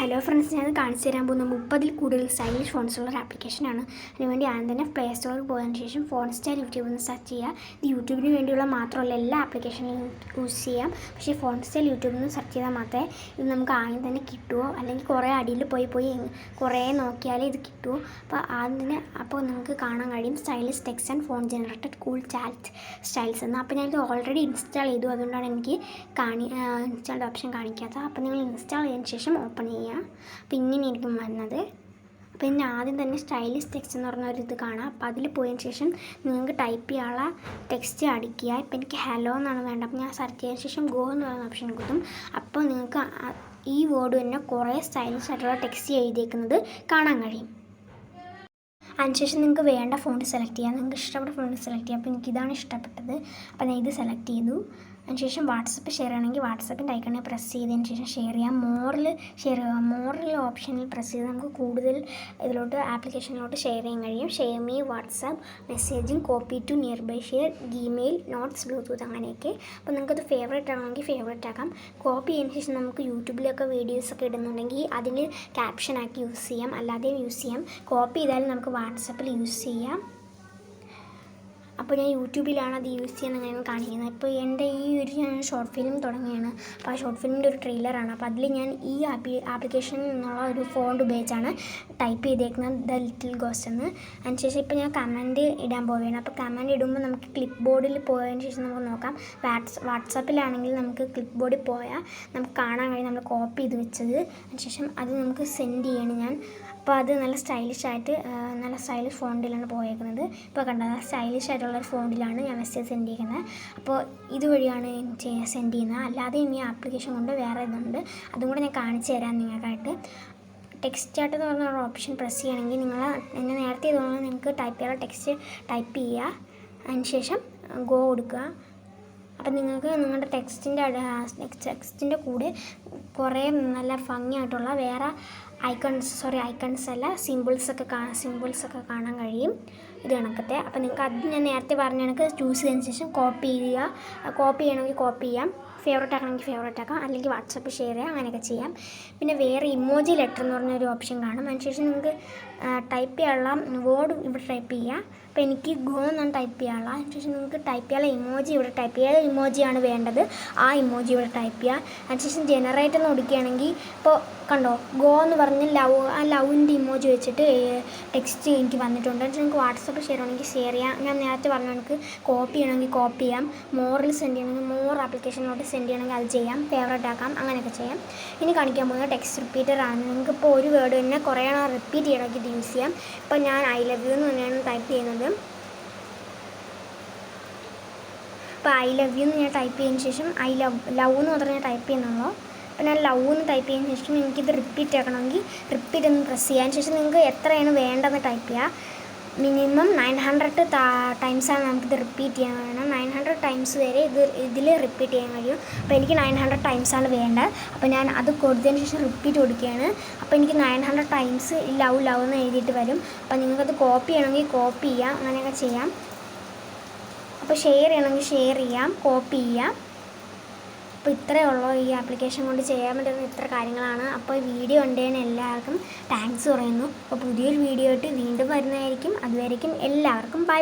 Hello friends, ഞാൻ കാണിച്ചു തരാൻ പോകുന്ന 30-ൽ കൂടുതൽ സ്റ്റൈലിഷ് ഫോൺസുള്ള ഒരു ആപ്ലിക്കേഷനാണ്. അതിനുവേണ്ടി ആദ്യം തന്നെ പ്ലേ സ്റ്റോറിൽ പോയതിനു ശേഷം ഫോൺ സ്റ്റാർ യൂട്യൂബിൽ നിന്ന് സെർച്ച് ചെയ്യുക. ഇത് യൂട്യൂബിന് വേണ്ടിയുള്ള മാത്രമല്ല, എല്ലാ ആപ്ലിക്കേഷനും യൂസ് ചെയ്യാം. പക്ഷേ ഫോൺ സ്റ്റാർ യൂട്യൂബിൽ നിന്ന് സെർച്ച് ചെയ്താൽ മാത്രമേ ഇത് നമുക്ക് ആദ്യം തന്നെ കിട്ടുമോ, അല്ലെങ്കിൽ കുറേ അടിയിൽ പോയി കുറേ നോക്കിയാലേ ഇത് കിട്ടുമോ. അപ്പോൾ ആദ്യം തന്നെ നിങ്ങൾക്ക് കാണാൻ കഴിയും stylish text and phone generated cool chat styles എന്ന്. അപ്പോൾ ഞാനിത് ഓൾറെഡി ഇൻസ്റ്റാൾ ചെയ്തു, അതുകൊണ്ടാണ് എനിക്ക് ഇൻസ്റ്റാൾഡ് ഓപ്ഷൻ കാണിക്കാത്തത്. അപ്പോൾ നിങ്ങൾ ഇൻസ്റ്റാൾ ചെയ്തതിന് ശേഷം ഓപ്പൺ ചെയ്യുക. അപ്പോൾ ഇങ്ങനെയായിരിക്കും വരുന്നത്. അപ്പോൾ ഇതിന് ആദ്യം തന്നെ സ്റ്റൈലിഷ് ടെക്സ്റ്റ് എന്ന് പറഞ്ഞ ഒരു ഇത് കാണാം. അപ്പോൾ അതിൽ പോയതിന് ശേഷം നിങ്ങൾക്ക് ടൈപ്പ് ചെയ്യാനുള്ള ടെക്സ്റ്റ് അടിക്കുക. ഇപ്പോൾ എനിക്ക് ഹലോ എന്നാണ് വേണ്ടത്. അപ്പോൾ ഞാൻ സെർച്ച് ചെയ്തതിന് ശേഷം ഗോ എന്ന് പറയുന്ന ഓപ്ഷൻ കിട്ടും. അപ്പോൾ നിങ്ങൾക്ക് ഈ വേർഡ് തന്നെ കുറേ സ്റ്റൈലിഷ് ആയിട്ടുള്ള ടെക്സ്റ്റ് എഴുതിയേക്കുന്നത് കാണാൻ കഴിയും. അതിനുശേഷം നിങ്ങൾക്ക് വേണ്ട ഫോണ്ട് സെലക്ട് ചെയ്യാം. നിങ്ങൾക്ക് ഇഷ്ടപ്പെട്ട ഫോണ്ട് സെലക്ട് ചെയ്യാം. അപ്പോൾ എനിക്കിതാണ് ഇഷ്ടപ്പെട്ടത്. അപ്പോൾ ഞാൻ ഇത് സെലക്ട് ചെയ്തു. അതിനുശേഷം വാട്സപ്പ് ഷെയർ ചെയ്യണമെങ്കിൽ വാട്സപ്പിൻ്റെ ഐക്കണിൽ പ്രസ് ചെയ്തതിന് ശേഷം ഷെയർ ചെയ്യാം. മോറിൽ ഷെയർ ചെയ്യുക. മോറിൽ ഓപ്ഷനിൽ പ്രസ് ചെയ്ത് നമുക്ക് കൂടുതൽ ഇതിലോട്ട് ആപ്ലിക്കേഷനിലോട്ട് ഷെയർ ചെയ്യാൻ കഴിയും. Share me, WhatsApp, messaging, copy to nearby share, Gmail, notes, Bluetooth, അങ്ങനെയൊക്കെ. അപ്പോൾ നിങ്ങൾക്കത് ഫേവറേറ്റ് ആണെങ്കിൽ ഫേവറേറ്റ് ആക്കാം. കോപ്പി ചെയ്തതിന് ശേഷം നമുക്ക് യൂട്യൂബിലൊക്കെ വീഡിയോസൊക്കെ ഇടുന്നുണ്ടെങ്കിൽ അതിന് ക്യാപ്ഷനാക്കി യൂസ് ചെയ്യാം, അല്ലാതെയും യൂസ് ചെയ്യാം. കോപ്പി ചെയ്താലും നമുക്ക് വാട്സപ്പിൽ യൂസ് ചെയ്യാം. അപ്പോൾ ഞാൻ യൂട്യൂബിലാണ് അത് യൂസ് ചെയ്യുന്നത് ഞാൻ കാണിക്കുന്നത്. ഇപ്പോൾ എൻ്റെ ഞാൻ ഷോർട്ട് ഫിലിം തുടങ്ങിയാണ്. അപ്പോൾ ആ ഷോർട്ട് ഫിലിമിൻ്റെ ഒരു ട്രെയിലറാണ്. അപ്പോൾ അതിൽ ഞാൻ ഈ ആപ്ലിക്കേഷനിൽ നിന്നുള്ള ഒരു ഫോണ്ട് ഉപയോഗിച്ചാണ് ടൈപ്പ് ചെയ്തേക്കുന്നത്, ദ ലിറ്റിൽ ഗോസ്റ്റ് എന്ന്. അതിനുശേഷം ഇപ്പോൾ ഞാൻ കമൻറ്റ് ഇടാൻ പോവുകയാണ്. അപ്പോൾ കമൻറ്റ് ഇടുമ്പോൾ നമുക്ക് ക്ലിപ്പ് ബോർഡിൽ പോയതിന് ശേഷം നമുക്ക് നോക്കാം. വാട്സപ്പിലാണെങ്കിൽ നമുക്ക് ക്ലിപ്പ് ബോർഡിൽ പോയാൽ നമുക്ക് കാണാൻ കഴിയും നമ്മൾ കോപ്പി ചെയ്ത് വെച്ചത്. അതിനുശേഷം അത് നമുക്ക് സെൻഡ് ചെയ്യണം ഞാൻ. അപ്പോൾ അത് നല്ല സ്റ്റൈലിഷ് ഫോണ്ടിലാണ് പോയേക്കുന്നത്. ഇപ്പോൾ കണ്ടത് സ്റ്റൈലിഷ് ആയിട്ടുള്ള ഫോണ്ടിലാണ് ഞാൻ മെസ്സേജ് സെൻഡ് ചെയ്യുന്നത്. അപ്പോൾ ഇതുവഴിയാണ് സെൻഡ് ചെയ്യുന്നത്. അല്ലാതെ ഈ ആപ്ലിക്കേഷൻ കൊണ്ട് വേറെ ഇതുണ്ട്, അതും കൂടെ ഞാൻ കാണിച്ചു തരാം നിങ്ങൾക്കായിട്ട്. ടെക്സ്റ്റ് ചാർട്ട് എന്ന് പറഞ്ഞ ഒരു ഓപ്ഷൻ പ്രസ് ചെയ്യണമെങ്കിൽ എന്നെ നേരത്തെ തോന്നുന്നത് നിങ്ങൾക്ക് ടൈപ്പ് ചെയ്യാനുള്ള ടെക്സ്റ്റ് ടൈപ്പ് ചെയ്യുക. അതിനുശേഷം ഗോ കൊടുക്കുക. അപ്പം നിങ്ങൾക്ക് നിങ്ങളുടെ ടെക്സ്റ്റിൻ്റെ കൂടെ കുറേ നല്ല ഭംഗിയായിട്ടുള്ള വേറെ ഐക്കൺസ് അല്ല സിമ്പിൾസൊക്കെ കാണാൻ കഴിയും ഇത് കണക്കത്തെ. അപ്പോൾ നിങ്ങൾക്ക് അത് ഞാൻ നേരത്തെ പറഞ്ഞ കണക്ക് ചൂസ് ചെയ്തതിന് ശേഷം കോപ്പി ചെയ്യുക. കോപ്പി ചെയ്യണമെങ്കിൽ കോപ്പി ചെയ്യാം, ഫേവറേറ്റ് ആക്കണമെങ്കിൽ ഫേവറേറ്റ് ആക്കാം, അല്ലെങ്കിൽ വാട്സപ്പ് ഷെയർ ചെയ്യാം, അങ്ങനെയൊക്കെ ചെയ്യാം. പിന്നെ വേറെ ഇമോജി ലെറ്റർ എന്ന് പറഞ്ഞൊരു ഓപ്ഷൻ കാണും. അതിനുശേഷം നിങ്ങൾക്ക് ടൈപ്പ് ചെയ്യാനുള്ള വേർഡ് ഇവിടെ ടൈപ്പ് ചെയ്യുക. അപ്പോൾ എനിക്ക് ഗോ എന്നാണ് ടൈപ്പ് ചെയ്യാനുള്ള. അതിനുശേഷം നിങ്ങൾക്ക് ടൈപ്പ് ചെയ്യാനുള്ള ഇമോജി ഇവിടെ ടൈപ്പ് ചെയ്യുക. ഏത് ഇമോജിയാണ് വേണ്ടത് ആ ഇമോജി ഇവിടെ ടൈപ്പ് ചെയ്യുക. അതിനുശേഷം ജനറേറ്റ് എന്ന് കൊടുക്കുകയാണെങ്കിൽ ഇപ്പോൾ കണ്ടോ ഗോ എന്ന് പറഞ്ഞ് ലവിൻ്റെ ഇമോജി വെച്ചിട്ട് ടെക്സ്റ്റ് എനിക്ക് വന്നിട്ടുണ്ട്. അതിന് നിങ്ങൾക്ക് വാട്സപ്പ് ഷെയർ ചെയ്യണമെങ്കിൽ ഷെയർ ചെയ്യാം. ഞാൻ നേരത്തെ പറഞ്ഞ എനിക്ക് കോപ്പി ചെയ്യണമെങ്കിൽ കോപ്പി ചെയ്യാം, മോറിൽ സെൻഡ് ചെയ്യണമെങ്കിൽ മോർ ആപ്ലിക്കേഷനിലോട്ട് സെൻഡ് ചെയ്യണമെങ്കിൽ അത് ചെയ്യാം, ഫേവറേറ്റ് ആക്കാം, അങ്ങനെയൊക്കെ ചെയ്യാം. ഇനി കാണിക്കാൻ പോകുന്നത് ടെക്സ്റ്റ് റിപ്പീറ്ററാണ്. നിങ്ങൾക്കിപ്പോൾ ഒരു വേർഡ് തന്നെ കുറേ റിപ്പീറ്റ് ചെയ്യണമെങ്കിൽ ഇത് യൂസ് ചെയ്യാം. ഇപ്പോൾ ഞാൻ ഐ ലവ് യു എന്ന് തന്നെയാണ് ടൈപ്പ് ചെയ്യുന്നത്. അപ്പോൾ ഐ ലവ് യു എന്ന് ഞാൻ ടൈപ്പ് ചെയ്തതിന് ശേഷം ലവ് എന്ന് മാത്രമേ ടൈപ്പ് ചെയ്യുന്നുള്ളൂ. അപ്പോൾ ഞാൻ ലവ് എന്ന് ടൈപ്പ് ചെയ്തതിന് ശേഷം എനിക്കിത് റിപ്പീറ്റ് ആക്കണമെങ്കിൽ റിപ്പീറ്റ് എന്ന് പ്രസ് ചെയ്യാൻ ശേഷം നിങ്ങൾക്ക് എത്രയാണ് വേണ്ടതെന്ന് ടൈപ്പ് ചെയ്യുക. മിനിമം 900 ടൈംസാണ് നമുക്കിത് റിപ്പീറ്റ് ചെയ്യാൻ വേണം. 900 ടൈംസ് വരെ ഇതിൽ റിപ്പീറ്റ് ചെയ്യാൻ കഴിയും. അപ്പോൾ എനിക്ക് 900 ടൈംസാണ് വേണ്ടത്. അപ്പോൾ ഞാൻ അത് കൊടുത്തതിന് ശേഷം റിപ്പീറ്റ് കൊടുക്കുകയാണ്. അപ്പോൾ എനിക്ക് 900 ടൈംസ് ലവ് എന്ന് എഴുതിയിട്ട് വരും. അപ്പോൾ നിങ്ങൾക്കത് കോപ്പി ചെയ്യണമെങ്കിൽ കോപ്പി ചെയ്യാം, അങ്ങനെയൊക്കെ ചെയ്യാം. അപ്പോൾ ഷെയർ ചെയ്യണമെങ്കിൽ ഷെയർ ചെയ്യാം, കോപ്പി ചെയ്യാം. അപ്പോൾ ഇത്രയേ ഉള്ളൂ ഈ ആപ്ലിക്കേഷൻ കൊണ്ട് ചെയ്യാൻ പറ്റുന്ന ഇത്ര കാര്യങ്ങളാണ്. അപ്പോൾ ഈ വീഡിയോ കണ്ടതിന് എല്ലാവർക്കും താങ്ക്സ് പറയുന്നു. അപ്പോൾ പുതിയൊരു വീഡിയോ ആയിട്ട് വീണ്ടും വരുന്നതായിരിക്കും. അതുവരേക്കും എല്ലാവർക്കും ബൈ.